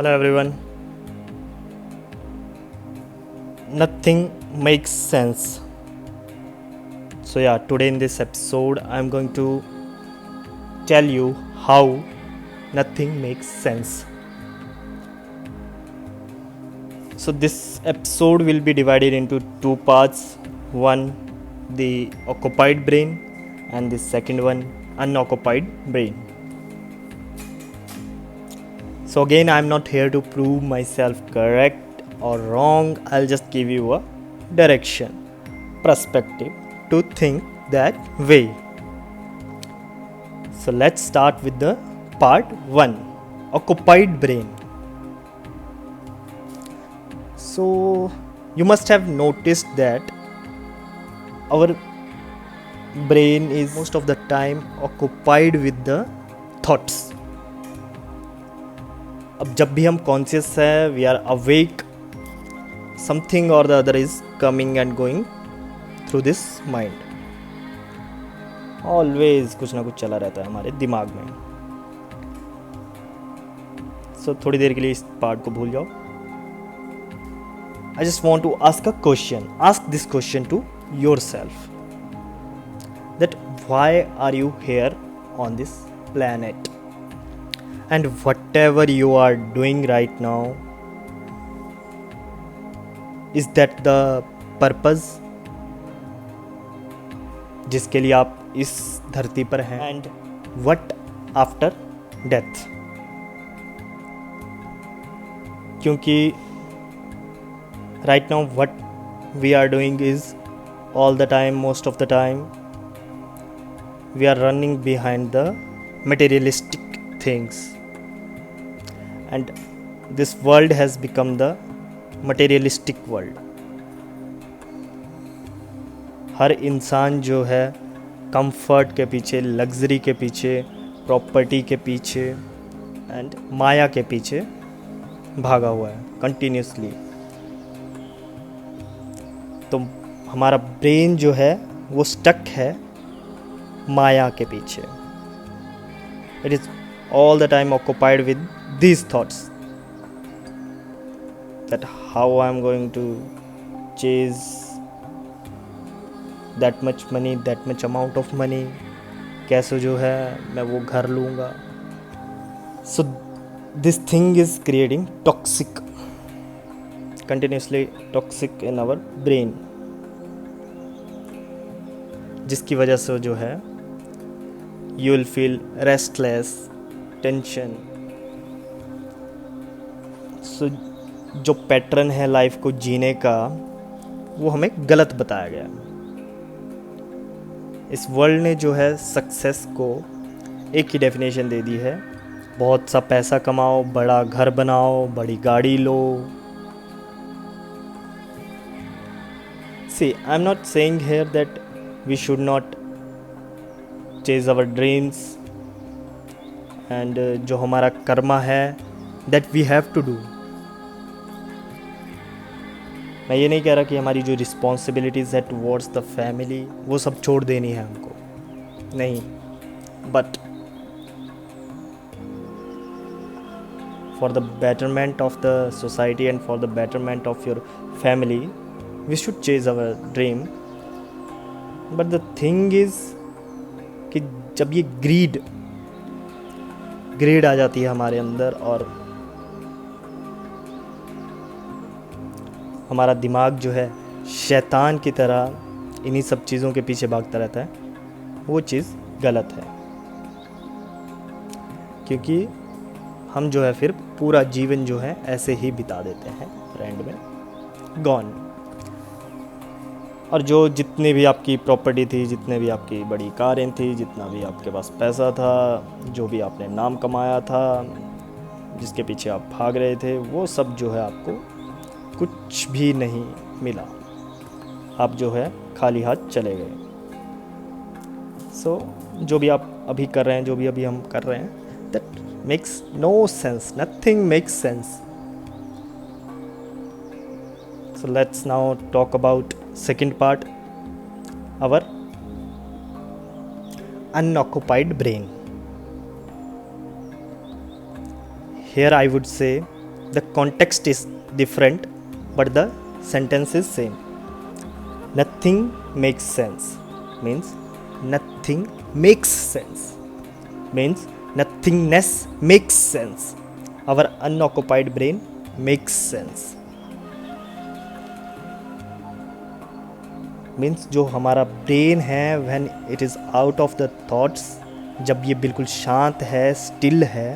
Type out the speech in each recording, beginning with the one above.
Hello everyone. Nothing makes sense. So today in this episode I'm going to tell you how nothing makes sense. So this episode will be divided into two parts. One, the occupied brain, and the second one, unoccupied brain. So again, I'm not here to prove myself correct or wrong. I'll just give you a direction, perspective to think that way. So let's start with the part 1, occupied brain. So you must have noticed that our brain is most of the time occupied with the thoughts. अब जब भी हम conscious है, we are awake, something और the other is coming and going through this mind. Always कुछ ना कुछ चला रहता है हमारे दिमाग में. सो थोड़ी देर के लिए इस पार्ट को भूल जाओ. I just want to ask a question. Ask this question to yourself that why are you here on this planet? And whatever you are doing right now, is that the purpose जिसके लिए आप इस धरती पर हैं? And what after death? क्योंकि right now what we are doing is all the time, most of the time we are running behind the materialistic things. And this world has become the materialistic world. हर इंसान जो है comfort के पीछे, luxury के पीछे, property के पीछे and माया के पीछे भागा हुआ है कंटिन्यूसली. तो हमारा ब्रेन जो है वो स्टक है माया के पीछे. It is all the time occupied with these thoughts, that how I'm going to chase that much money, that much amount of money, कैसे जो है मैं वो घर लूँगा. So this thing is creating toxic, continuously toxic in our brain, जिसकी वजह से जो है you will feel restless, tension. So जो पैटर्न है लाइफ को जीने का वो हमें गलत बताया गया. इस वर्ल्ड ने जो है सक्सेस को एक ही डेफिनेशन दे दी है, बहुत सा पैसा कमाओ, बड़ा घर बनाओ, बड़ी गाड़ी लो. See, I am not saying here that we should not chase our dreams and जो हमारा कर्मा है that we have to do. मैं ये नहीं कह रहा कि हमारी जो रिस्पॉन्सिबिलिटीज़ है टुवर्ड्स द फैमिली वो सब छोड़ देनी है हमको, नहीं. But for the betterment of the society and for the betterment of your family we should chase our dream. But the thing is कि जब ये ग्रीड आ जाती है हमारे अंदर और हमारा दिमाग जो है शैतान की तरह इन्हीं सब चीज़ों के पीछे भागता रहता है, वो चीज़ गलत है. क्योंकि हम जो है फिर पूरा जीवन जो है ऐसे ही बिता देते हैं, एंड में गॉन. और जो जितनी भी आपकी प्रॉपर्टी थी, जितने भी आपकी बड़ी कारें थी, जितना भी आपके पास पैसा था, जो भी आपने नाम कमाया था, जिसके पीछे आप भाग रहे थे, वो सब जो है आपको कुछ भी नहीं मिला. आप जो है खाली हाथ चले गए. सो जो भी आप अभी कर रहे हैं, जो भी अभी हम कर रहे हैं, that makes no sense. Nothing makes sense. So let's now talk about second part, our unoccupied brain. Here I would say The context is different, but the sentence is same. Nothing makes sense means nothing makes sense means nothingness makes sense. Our unoccupied brain makes sense means जो हमारा brain है when it is out of the thoughts, जब ये बिल्कुल शांत है, still है,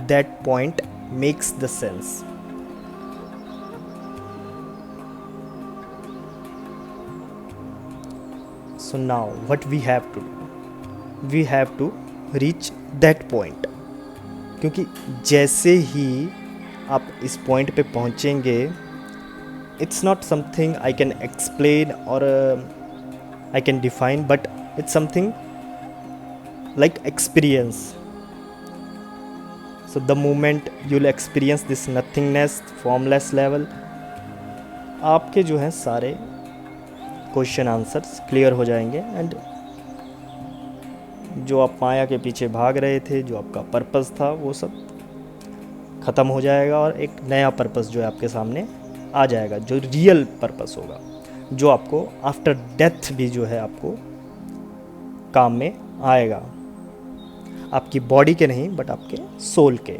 that point makes the sense. So now what we have to do? We have to reach that point. क्योंकि जैसे ही आप इस पॉइंट पे पहुंचेंगे, it's not something I can explain or I can define, but it's something like experience. So the moment you'll experience this nothingness, formless level, आपके जो हैं सारे क्वेश्चन आंसर्स क्लियर हो जाएंगे एंड जो आप माया के पीछे भाग रहे थे, जो आपका पर्पस था, वो सब ख़त्म हो जाएगा और एक नया पर्पस जो है आपके सामने आ जाएगा, जो रियल पर्पस होगा, जो आपको आफ्टर डेथ भी जो है आपको काम में आएगा, आपकी बॉडी के नहीं बट आपके सोल के.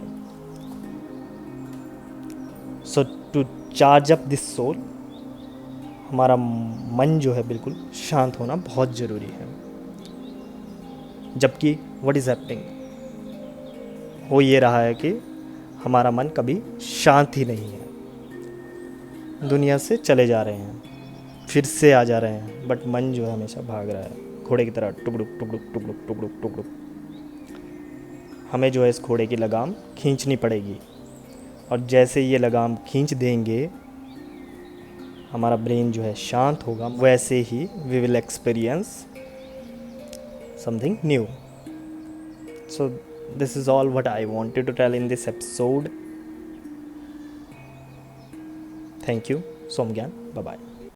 So to charge up this soul, हमारा मन जो है बिल्कुल शांत होना बहुत ज़रूरी है. जबकि व्हाट इज़ हैपनिंग, हो ये रहा है कि हमारा मन कभी शांत ही नहीं है, दुनिया से चले जा रहे हैं, फिर से आ जा रहे हैं, बट मन जो है हमेशा भाग रहा है घोड़े की तरह, टुकड़ुक टुकड़ुक टुकड़ुक टुकड़ुक टुकड़ुक. हमें जो है इस घोड़े की लगाम खींचनी पड़ेगी और जैसे ये लगाम खींच देंगे, हमारा ब्रेन जो है शांत होगा, वैसे ही we will experience something new. So this is all what I wanted to tell in this episode. Thank you. Somgyan. Bye bye.